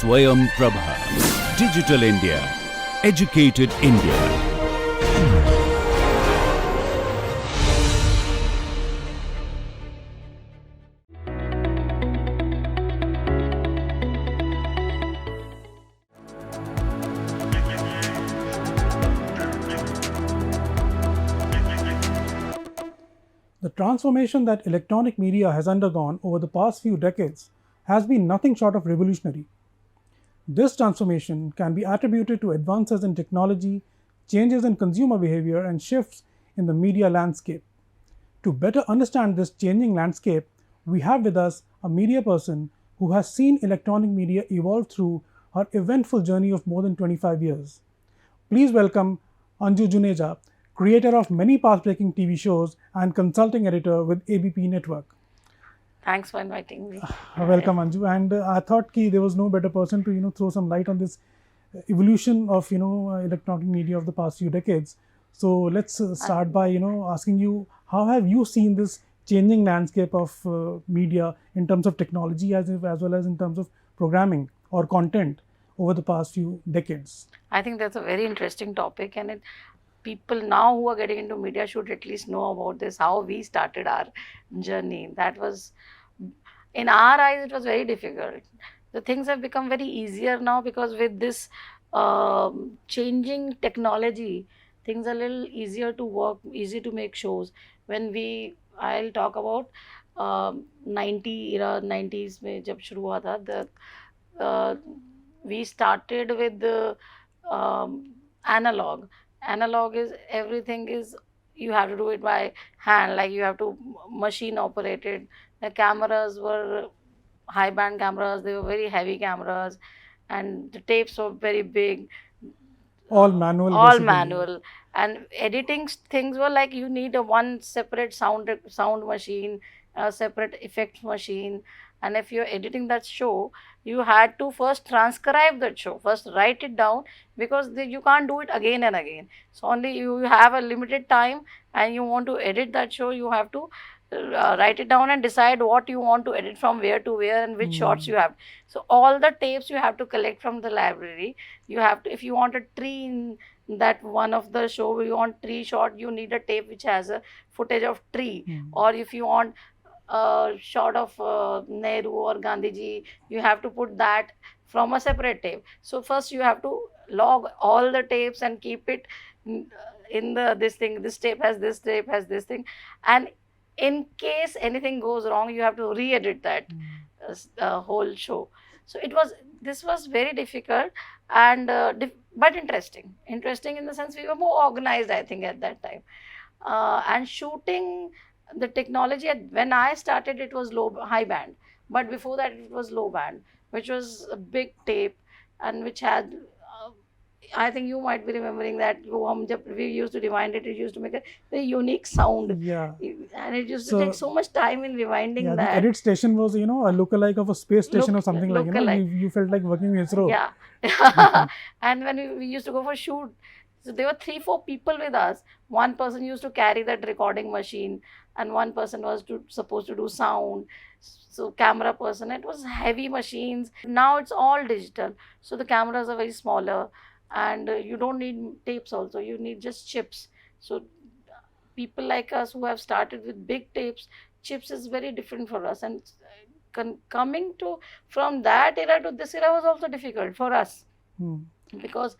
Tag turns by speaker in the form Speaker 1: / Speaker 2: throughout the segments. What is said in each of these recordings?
Speaker 1: Swayam Prabha. Digital India. Educated India.
Speaker 2: The transformation that electronic media has undergone over the past few decades has been nothing short of revolutionary. This transformation can be attributed to advances in technology, changes in consumer behavior, and shifts in the media landscape. To better understand this changing landscape, we have with us a media person who has seen electronic media evolve through her eventful journey of more than 25 years. Please welcome Anju Juneja, creator of many path-breaking TV shows and consulting editor with ABP Network.
Speaker 3: Thanks for inviting me.
Speaker 2: Welcome, Anju. And I thought there was no better person to throw some light on this evolution of electronic media of the past few decades. So let's start by asking you, how have you seen this changing landscape of media in terms of technology as well as in terms of programming or content over the past few decades?
Speaker 3: I think that's a very interesting topic, and people now who are getting into media should at least know about this, how we started our journey. That was, in our eyes, it was very difficult. The things have become very easier now because with this changing technology, things are a little easier to work, easy to make shows. I'll talk about 90s में जब शुरू हुआ था, we started with the analog. Analog is everything is you have to do it by hand, like you have to machine operated. The cameras were high band cameras, they were very heavy cameras, and the tapes were very big.
Speaker 2: All manual.
Speaker 3: All manual. And editing things were like you need a one separate sound machine, a separate effects machine. And if you're editing that show, you had to first transcribe that show, first write it down, because you can't do it again and again. So only you have a limited time and you want to edit that show, you have to write it down and decide what you want to edit from where to where and which shots you have. So all the tapes you have to collect from the library. You have to, if you want a tree in that one of the show, you want tree shot, you need a tape which has a footage of tree. Or if you want a shot of Nehru or Gandhiji, you have to put that from a separate tape. So first you have to log all the tapes and keep it in this thing. This tape has this thing, and in case anything goes wrong, you have to re-edit that whole show. So this was very difficult and but interesting in the sense we were more organized, I think, at that time. And shooting, the technology when I started, it was high band, but before that it was low band, which was a big tape and which had I think you might be remembering that we used to rewind it, it used to make a very unique sound.
Speaker 2: Yeah.
Speaker 3: And it used to take so much time in rewinding that.
Speaker 2: The edit station was, a lookalike of a space station or something like, you felt like working in ISRO.
Speaker 3: Yeah. And when we used to go for shoot, so there were 3-4 people with us. One person used to carry that recording machine and one person was supposed to do sound. So camera person, it was heavy machines. Now it's all digital. So the cameras are very smaller. And you don't need tapes also, you need just chips. So people like us who have started with big tapes, chips is very different for us. And coming from that era to this era was also difficult for us. Because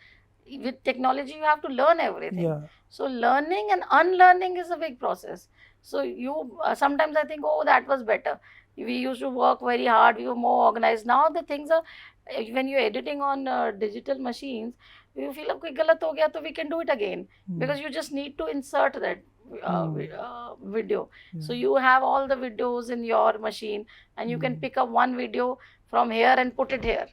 Speaker 3: with technology you have to learn everything.
Speaker 2: Yeah.
Speaker 3: So learning and unlearning is a big process. So you sometimes I think, oh, that was better. We used to work very hard, we were more organized. Now the things are, when you're editing on digital machines, you feel like galat ho gaya, so we can do it again, because you just need to insert that video. So you have all the videos in your machine and you can pick up one video from here and put it here.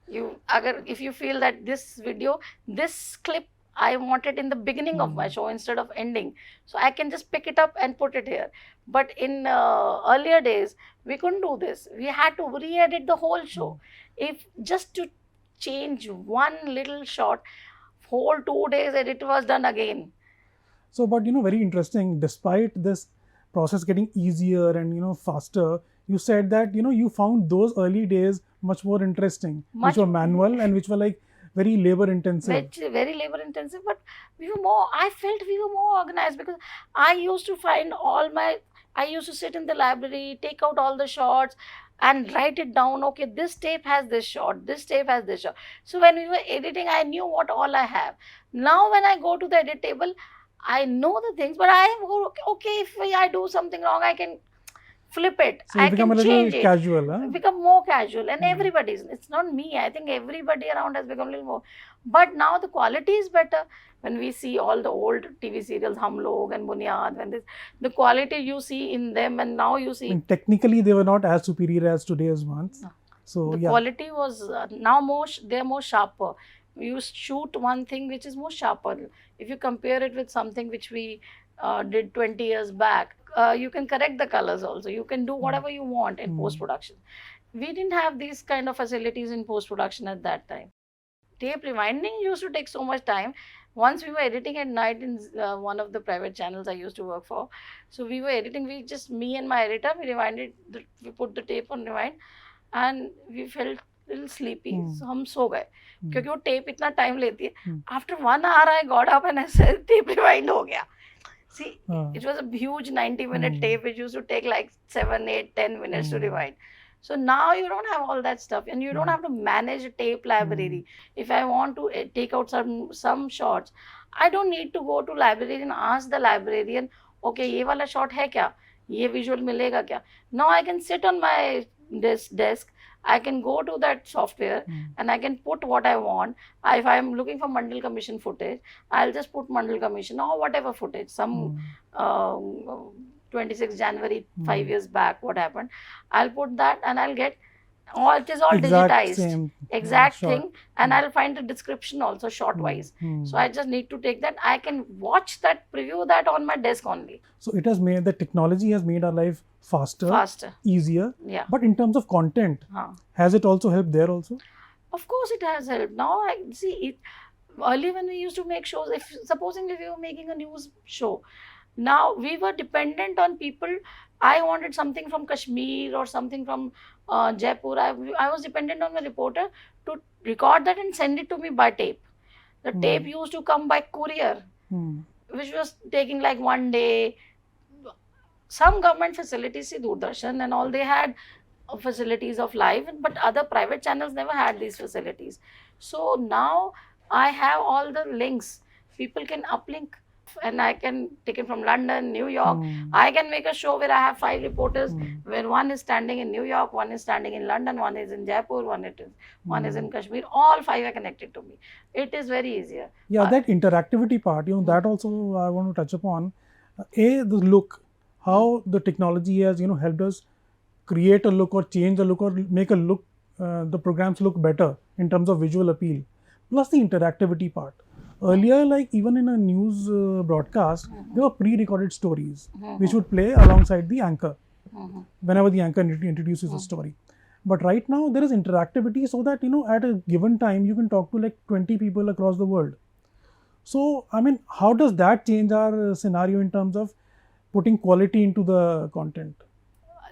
Speaker 3: If you feel that this clip I want it in the beginning of my show instead of ending, so I can just pick it up and put it here. But in earlier days we couldn't do this, we had to re-edit the whole show. If just to change one little shot, whole 2 days edit was done again.
Speaker 2: So, but very interesting, despite this process getting easier and faster, you said that you found those early days much more interesting,
Speaker 3: Much
Speaker 2: which were manual and which were like very labor intensive.
Speaker 3: very labor intensive, but I felt we were more organized, because I used to find I used to sit in the library, take out all the shots and write it down. Okay, this tape has this shot, this tape has this shot. So when we were editing, I knew what all I have. Now when I go to the edit table, I know the things, but I am okay, if I do something wrong, I can flip it,
Speaker 2: So you
Speaker 3: I
Speaker 2: become
Speaker 3: can
Speaker 2: a little
Speaker 3: change it,
Speaker 2: casual, huh?
Speaker 3: become more casual. And everybody's, it's not me, I think everybody around has become a little more, but now the quality is better. When we see all the old TV serials, Hum Log and Bunyad, when this, the quality you see in them, and now you
Speaker 2: I
Speaker 3: see
Speaker 2: mean, technically they were not as superior as today's ones.
Speaker 3: No.
Speaker 2: So
Speaker 3: the
Speaker 2: yeah,
Speaker 3: quality was now more they're more sharper. You shoot one thing which is more sharper. If you compare it with something which we did 20 years back, you can correct the colors also, you can do whatever you want in post production. We didn't have these kind of facilities in post production at that time. Tape rewinding used to take so much time. Once we were editing at night in one of the private channels I used to work for. So we were editing, me and my editor, we rewinded, we put the tape on rewind, and we felt little sleepy. So हम सो गए, क्योंकि वो tape इतना time लेती है. After 1 hour I got up and I said tape rewind हो गया. See, it was a huge 90-minute tape which used to take like 7, 8, 10 minutes to rewind. So now you don't have all that stuff, and you don't have to manage a tape library. If I want to take out some shots, I don't need to go to library and ask the librarian, okay, ये वाला shot है क्या? ये visual मिलेगा क्या? Now I can sit on my desk, I can go to that software and I can put what I want. If I'm looking for Mandal Commission footage, I'll just put Mandal Commission or whatever footage, some 26 January, 5 years back, what happened. I'll put that and I'll get it is all
Speaker 2: exact
Speaker 3: digitized.
Speaker 2: same
Speaker 3: Exact
Speaker 2: shot.
Speaker 3: thing. And I'll find the description also short wise. So I just need to take that. I can watch that, preview that on my desk only.
Speaker 2: So it has made, the technology has made our life faster, easier.
Speaker 3: Yeah.
Speaker 2: But in terms of content, has it also helped there also?
Speaker 3: Of course it has helped. Now I see it. Earlier when we used to make shows, if supposingly we were making a news show, now we were dependent on people. I wanted something from Kashmir or something from Jaipur. I was dependent on my reporter to record that and send it to me by tape. The tape used to come by courier, which was taking like 1 day. Some government facilities, see Doordarshan and all, they had facilities of live, but other private channels never had these facilities. So now I have all the links. People can uplink, and I can take it from London, New York. I can make a show where I have 5 reporters, where one is standing in New York, one is standing in London, one is in Jaipur, one is in Kashmir. All 5 are connected to me. It is very easier.
Speaker 2: Yeah, that interactivity part, that also I want to touch upon. The look, how the technology has helped us create a look or change a look or make a look, the programs look better in terms of visual appeal, plus the interactivity part. Earlier, like even in a news broadcast, there were pre-recorded stories which would play alongside the anchor whenever the anchor introduces a story. But right now there is interactivity, so that at a given time you can talk to like 20 people across the world. So I mean, how does that change our scenario in terms of putting quality into the content?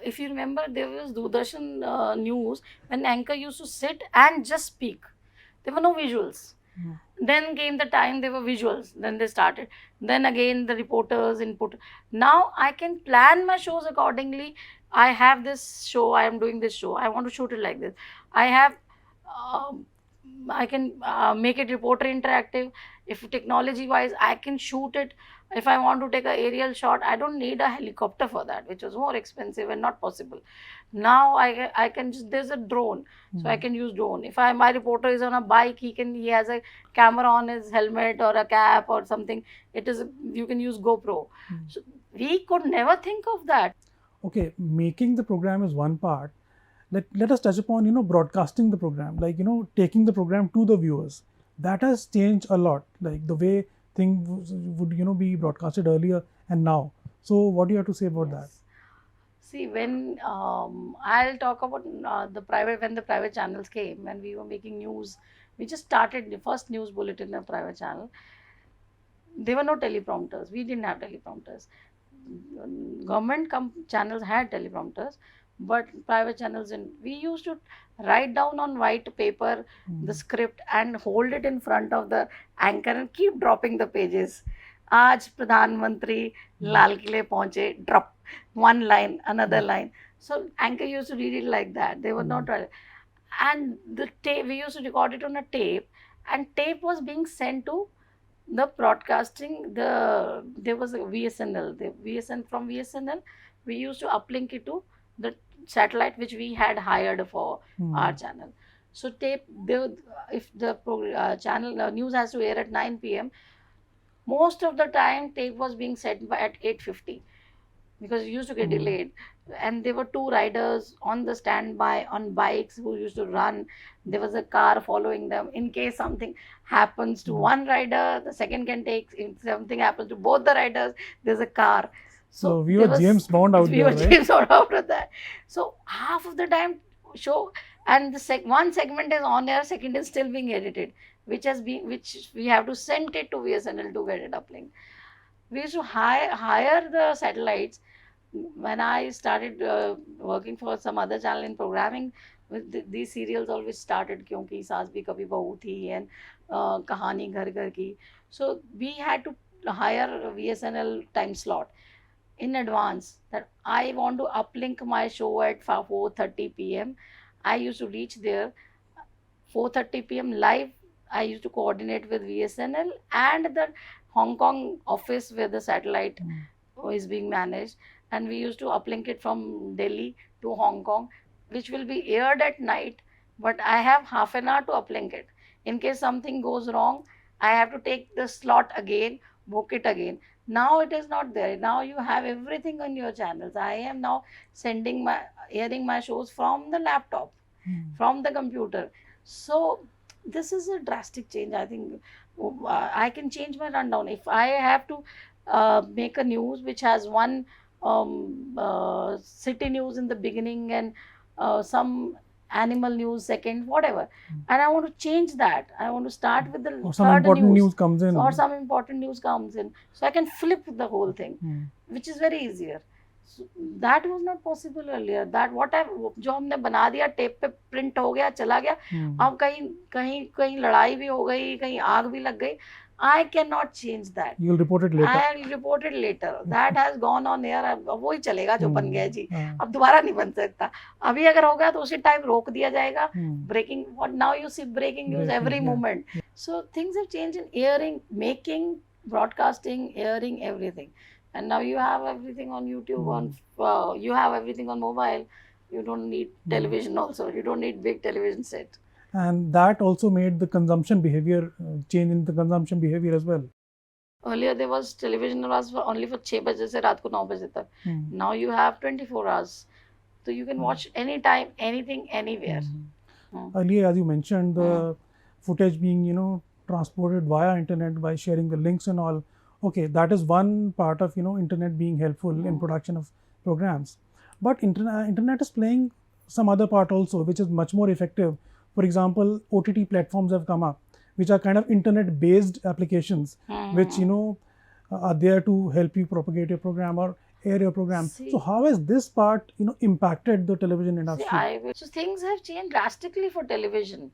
Speaker 3: If you remember, there was Doordarshan news when anchor used to sit and just speak. There were no visuals. Then came the time there were visuals. Then they started. Then again the reporters input. Now I can plan my shows accordingly. I have this show. I am doing this show. I want to shoot it like this. I can make it reporter interactive. If technology wise, I can shoot it. If I want to take an aerial shot, I don't need a helicopter for that, which was more expensive and not possible. Now I can just, there's a drone, so I can use drone. If my reporter is on a bike, he has a camera on his helmet or a cap or something. You can use GoPro. So we could never think of that.
Speaker 2: Okay, making the program is one part. Let us touch upon broadcasting the program, like taking the program to the viewers. That has changed a lot, like the way things would be broadcasted earlier and now. So what do you have to say about that?
Speaker 3: See, when I'll talk about when the private channels came, when we were making news, we just started the first news bulletin in a private channel. There were no teleprompters. We didn't have teleprompters. Government channels had teleprompters, but private channels didn't. We used to write down on white paper the script and hold it in front of the anchor and keep dropping the pages. आज प्रधानमंत्री लाल किले पहुंचे, drop one line, another line. So anchor used to read it like that. They were not, and the tape, we used to record it on a tape, and tape was being sent to the broadcasting. There was a VSNL, the VSN from VSNL. We used to uplink it to the satellite which we had hired for our channel. So tape, if the channel news has to air at 9 p.m., most of the time tape was being sent by at 8:50, because it used to get delayed. And there were two riders on the standby on bikes who used to run. There was a car following them. In case something happens to one rider, the second can take. If something happens to both the riders, there's a car.
Speaker 2: So we were James Bond out there, right?
Speaker 3: James Bond out of that. So half of the time show, and the one segment is on air, second is still being edited, which we have to send it to VSNL to get it uplink. We used to hire the satellites. When I started working for some other channel in programming, with these serials always started क्योंकि सास भी कभी बहू थी and कहानी घर घर की. So we had to hire VSNL time slot in advance, that I want to uplink my show at 4:30 p.m. I used to reach there 4:30 p.m. live. I used to coordinate with VSNL and the Hong Kong office where the satellite is being managed, and we used to uplink it from Delhi to Hong Kong, which will be aired at night, but I have half an hour to uplink it. In case something goes wrong, I have to take the slot again, book it again. Now it is not there. Now you have everything on your channels. I am now airing my shows from the laptop, from the computer. So this is a drastic change. I think I can change my rundown. If I have to make a news which has one city news in the beginning and some animal news second, whatever, and I want to change that. I want to start with the
Speaker 2: or some important news comes in,
Speaker 3: or some important news comes in, so I can flip the whole thing, which is very easier. So that was not possible earlier. That जो हमने बना दिया tape पे print हो गया चला गया. अब कहीं कहीं कहीं लड़ाई भी हो गई, कहीं आग भी लग गई, I cannot change that.
Speaker 2: You'll report it later.
Speaker 3: I will report it later. That has gone on air. अब वही चलेगा जो बन गया जी. अब दोबारा नहीं बन सकता. अभी अगर हो गया तो उसी टाइम रोक दिया जाएगा. Breaking, what now you see breaking news every moment. So things have changed in airing, making, broadcasting, airing, everything. And now you have everything on YouTube, you have everything on mobile. You don't need television also. You don't need big television set.
Speaker 2: And that also made the consumption behavior, change in the consumption behavior as well.
Speaker 3: Earlier there was television was only for 6 बजे से रात को 9 बजे तक. Now you have 24 hours. So you can watch anytime, anything, anywhere.
Speaker 2: Earlier, as you mentioned, the footage being, transported via internet by sharing the links and all. Okay, that is one part of, internet being helpful in production of programs. But internet is playing some other part also, which is much more effective. For example, OTT platforms have come up, which are kind of internet-based applications, which, are there to help you propagate your program or air your program. So how has this part, impacted the television industry?
Speaker 3: So things have changed drastically for television.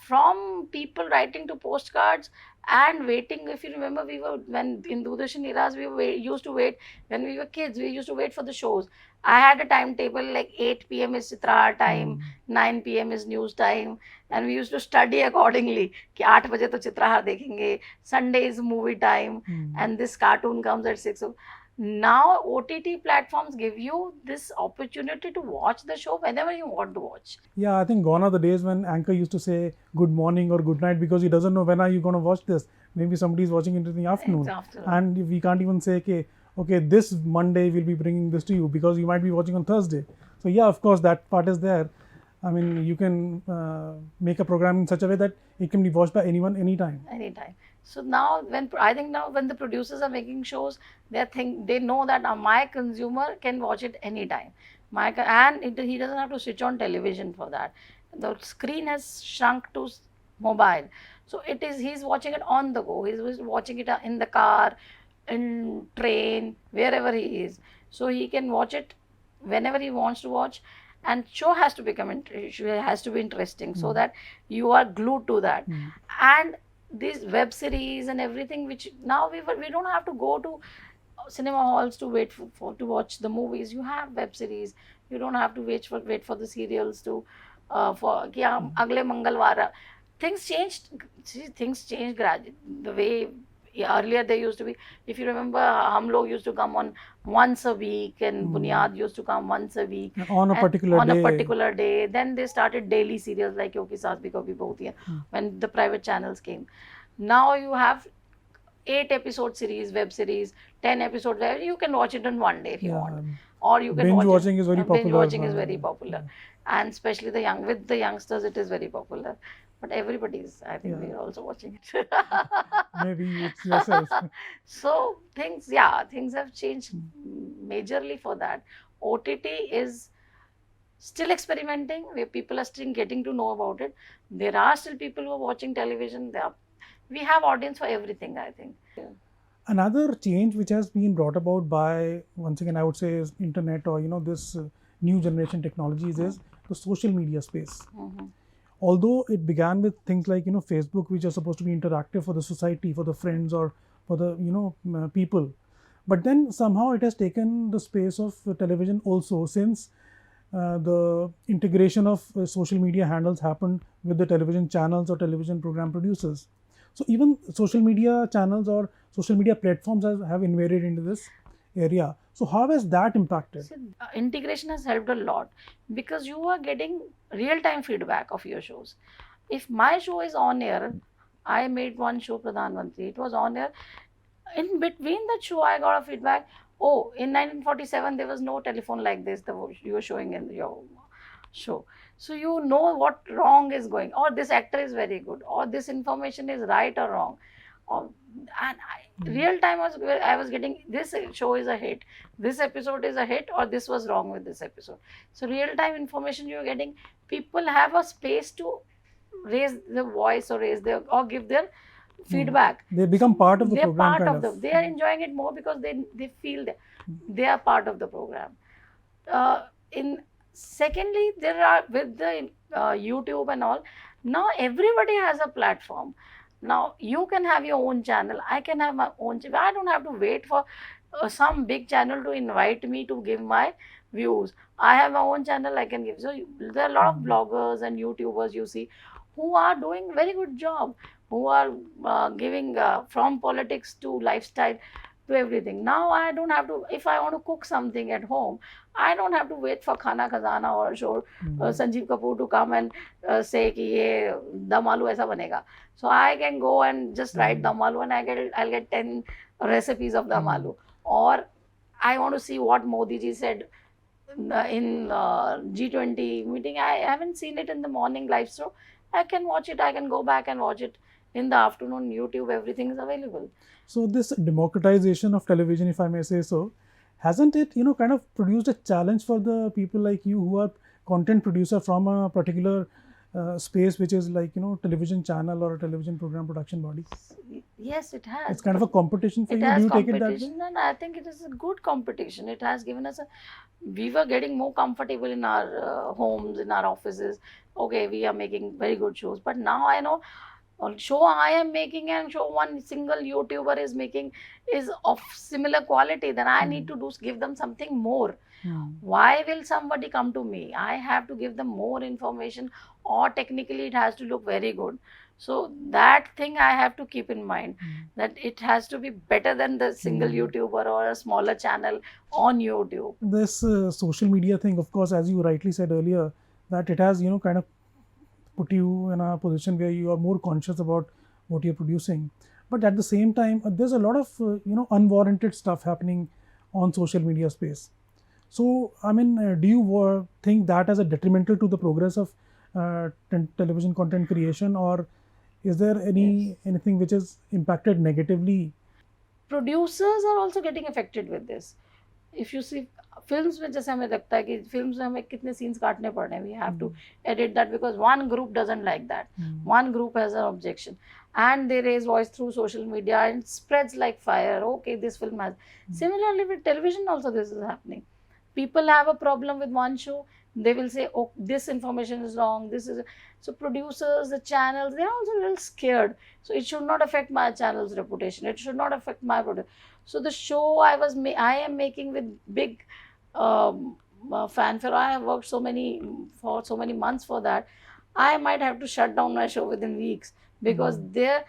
Speaker 3: From people writing to postcards and waiting. If you remember, when in Doordarshan eras, we used to wait. When we were kids, we used to wait for the shows. I had a timetable like 8 p.m. is Chitra time, 9 p.m. is news time, and we used to study accordingly. कि 8 बजे तो चित्रहार देखेंगे, Sunday is movie time, and this cartoon comes at 6. Now OTT platforms give you this opportunity to watch the show whenever you want to watch.
Speaker 2: Yeah, I think gone are the days when anchor used to say good morning or good night, because he doesn't know when are you going to watch this. Maybe somebody is watching it in the afternoon. And we can't even say, okay, this Monday we'll be bringing this to you because you might be watching on Thursday. So yeah, of course, that part is there. I mean, you can make a program in such a way that it can be watched by anyone, anytime.
Speaker 3: Anytime. So now, when the producers are making shows, they know that my consumer can watch it anytime. He doesn't have to switch on television for that. The screen has shrunk to mobile. So he's watching it on the go. He's watching it in the car, in train, wherever he is. So he can watch it whenever he wants to watch, and show has to become has to be interesting, so that you are glued to that. And these web series and everything, which now we don't have to go to cinema halls to wait to watch the movies. You have web series. You don't have to wait for the serials to for कि हम अगले मंगलवार. Things changed gradually. The way earlier they used to be, if you remember, हम लोग used to come on once a week, and Bunyad used to come once a week
Speaker 2: on a particular
Speaker 3: day. Then they started daily serials like Yo Ki Saas Bhi Kabhi Bahu Thi Hai, when the private channels came. Now you have 8-episode series, web series, 10 episodes, where you can watch it in one day if you want, or you can
Speaker 2: binge
Speaker 3: watch
Speaker 2: watching
Speaker 3: it.
Speaker 2: is very popular.
Speaker 3: Binge watching is very popular, and especially with the youngsters, it is very popular. But everybody's, I think, we're also watching it.
Speaker 2: Maybe it's yourself.
Speaker 3: So things have changed majorly for that. OTT is still experimenting, where people are still getting to know about it. There are still people who are watching television. We have audience for everything, I think.
Speaker 2: Another change which has been brought about by, once again, I would say, is internet, or this new generation technologies, is the social media space. Although it began with things like Facebook, which are supposed to be interactive for the society, for the friends, or for the people, but then somehow it has taken the space of television also, since the integration of social media handles happened with the television channels or television program producers. So even social media channels or social media platforms have invaded into this area. So how has that impacted?
Speaker 3: See, integration has helped a lot, because you are getting real-time feedback of your shows. If my show is on air, I made one show, Pradhan Mantri, it was on air. In between that show, I got a feedback. Oh, in 1947, there was no telephone like this you were showing in your show. So you know what wrong is going, or this actor is very good, or this information is right or wrong. Real time I was getting, this show is a hit, this episode is a hit, or this was wrong with this episode. So real time information you're getting. People have a space to raise the voice, or give their feedback.
Speaker 2: They become part of the program.
Speaker 3: They are enjoying it more, because they feel that they are part of the program. Secondly, there are, with the YouTube and all, now everybody has a platform. Now you can have your own channel, I can have my own channel. I don't have to wait for some big channel to invite me to give my views. I have my own channel, I can give. So there are a lot of bloggers and YouTubers you see who are doing very good job, who are giving from politics to lifestyle to everything. Now I don't have to, if I want to cook something at home, I don't have to wait for Khana Khazana or show Sanjeev Kapoor to come and say कि ये दम आलू ऐसा बनेगा. So I can go and just write dum aloo, and I'll get 10 recipes of dum aloo. Or I want to see what Modi ji said in G20 meeting. I haven't seen it in the morning live show. I can watch it. I can go back and watch it in the afternoon. YouTube, everything is available.
Speaker 2: So this democratization of television, if I may say so, hasn't it kind of produced a challenge for the people like you who are content producer from a particular space, which is like television channel or a television program production body?
Speaker 3: Yes, it has.
Speaker 2: It's kind of a competition for you.
Speaker 3: Do
Speaker 2: you take it that way?
Speaker 3: And I think it is a good competition. It has given us we were getting more comfortable in our homes, in our offices. Okay, we are making very good shows, but now I know show I am making and show one single YouTuber is making is of similar quality, then I need to give them something more. Why will somebody come to me? I have to give them more information, or technically it has to look very good. So that thing I have to keep in mind, that it has to be better than the single YouTuber or a smaller channel on YouTube.
Speaker 2: This social media thing, of course, as you rightly said earlier, that it has kind of put you in a position where you are more conscious about what you're producing. But at the same time, there's a lot of unwarranted stuff happening on social media space. So, I mean, do you think that as a detrimental to the progress of television content creation, or is there anything which is impacted negatively?
Speaker 3: Producers are also getting affected with this. If you see films में जैसे हमें लगता है कि films में हमें कितने scenes काटने पड़ रहे हैं, we have to edit that because one group doesn't like that. One group has an objection, and they raise voice through social media and it spreads like fire. Okay, this film has. Similarly with television also this is happening. people have a problem with one show, they will say, oh, this information is wrong, this is, so producers, the channels, they're also a little scared. So it should not affect my channel's reputation, it should not affect my product. So the show I am making with big fanfare, I have worked for so many months for that, I might have to shut down my show within weeks, because the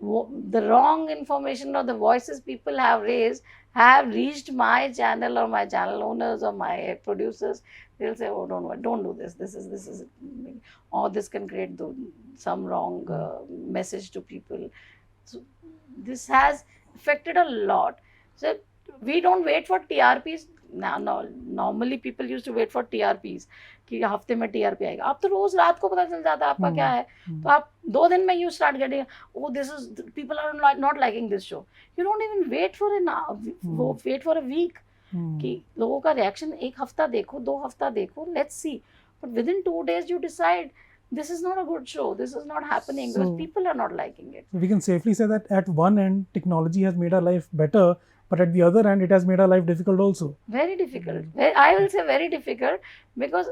Speaker 3: wrong information or the voices people have raised have reached my channel, or my channel owners, or my producers. They'll say, oh, don't do this, this is or this can create some wrong message to people. So this has affected a lot. So we don't wait for TRPs now. Normally people used to wait for TRPs कि हफ्ते में TRP आएगा. अब तो रोज रात को पता चल जाता है आपका क्या है. तो आप 2 दिन में you start getting, oh, this is, people are not liking this show. You don't even wait for a week कि लोगों का reaction 1 हफ्ता देखो, 2 हफ्ता देखो, let's see. But within 2 days you decide this is not a good show, this is not happening, because people are not liking it.
Speaker 2: We can safely say that at one end technology has made our life better, but at the other end it has made our life difficult also.
Speaker 3: Very difficult. I will say very difficult, because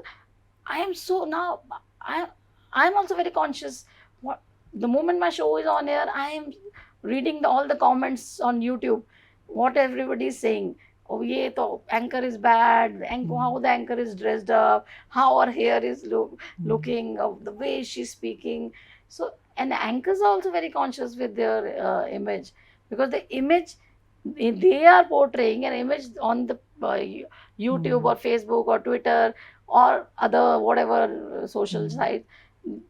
Speaker 3: I am so now, I'm also very conscious. The moment my show is on air, I am reading all the comments on YouTube, what everybody is saying. Oh, ye to anchor is bad, how the anchor is dressed up, how her hair is looking, the way she's speaking. So, and anchors are also very conscious with their image, because the image, they are portraying an image on the YouTube or Facebook or Twitter or other whatever social site.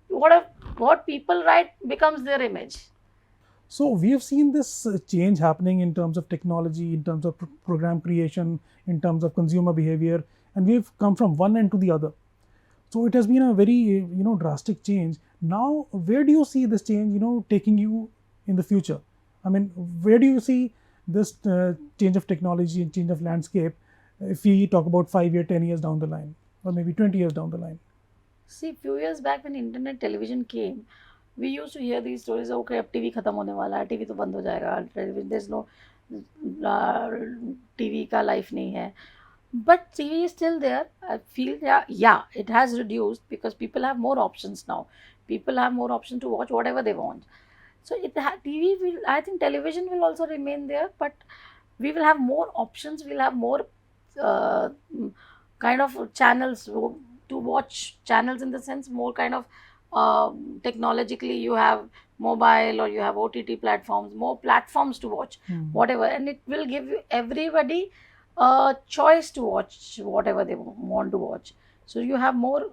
Speaker 3: What people write becomes their image.
Speaker 2: So we have seen this change happening in terms of technology, in terms of program creation, in terms of consumer behavior, and we've come from one end to the other. So it has been a very drastic change. Now, where do you see this change taking you in the future? I mean, where do you see this change of technology and change of landscape if we talk about 5 years, 10 years down the line, or maybe 20 years down the line?
Speaker 3: See, few years back when internet television came, we used to hear these stories, okay, अब TV खत्म होने वाला है, TV तो बंद हो जाएगा, there's no TV का life नहीं है. But TV is still there. I feel, yeah, it has reduced because people have more options now. People have more options to watch whatever they want. So TV will, I think television will also remain there, but we will have more options. We'll have more kind of channels to watch, channels in the sense more kind of technologically, you have mobile or you have OTT platforms, more platforms to watch, whatever, and it will give everybody a choice to watch whatever they want to watch. So you have more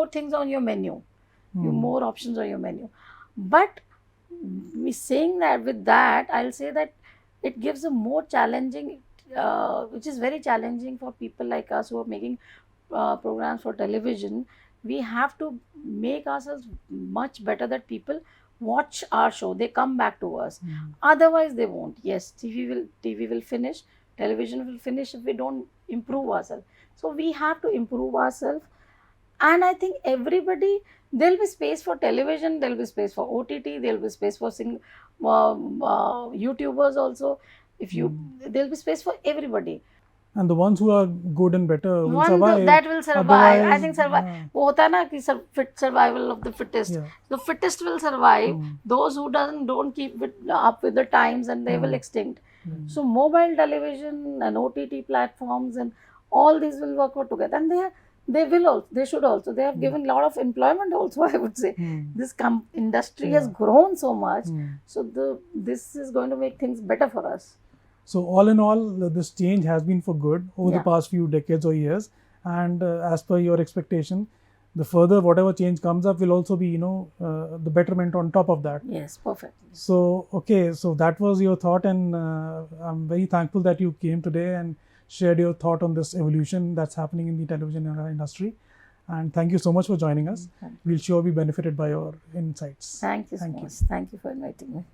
Speaker 3: things on your menu, more options on your menu. But me saying that, with that, I'll say that it gives a more challenging, which is very challenging for people like us who are making programs for television. We have to make ourselves much better that people watch our show, they come back to us. Otherwise they won't. Yes, TV will finish, television will finish if we don't improve ourselves. So we have to improve ourselves, and I think everybody, there'll be space for television, there'll be space for OTT, there'll be space for YouTubers also. There'll be space for everybody.
Speaker 2: And the ones who are good and better will survive.
Speaker 3: That will survive. I think वो होता है ना कि survival of the fittest.
Speaker 2: Yeah.
Speaker 3: The fittest will survive. Those who don't keep up with the times, and they will extinct. So mobile television and OTT platforms and all these will work out together, and they should also. They have given a lot of employment also, I would say. This industry has grown so much. So this is going to make things better for us.
Speaker 2: So all in all, this change has been for good over the past few decades or years. And as per your expectation, the further whatever change comes up will also be, the betterment on top of that.
Speaker 3: Yes, perfect.
Speaker 2: So, okay, so that was your thought, and I'm very thankful that you came today and shared your thought on this evolution that's happening in the television industry. And thank you so much for joining us. We'll sure be benefited by your insights.
Speaker 3: Thank you so much. Thank you for inviting me.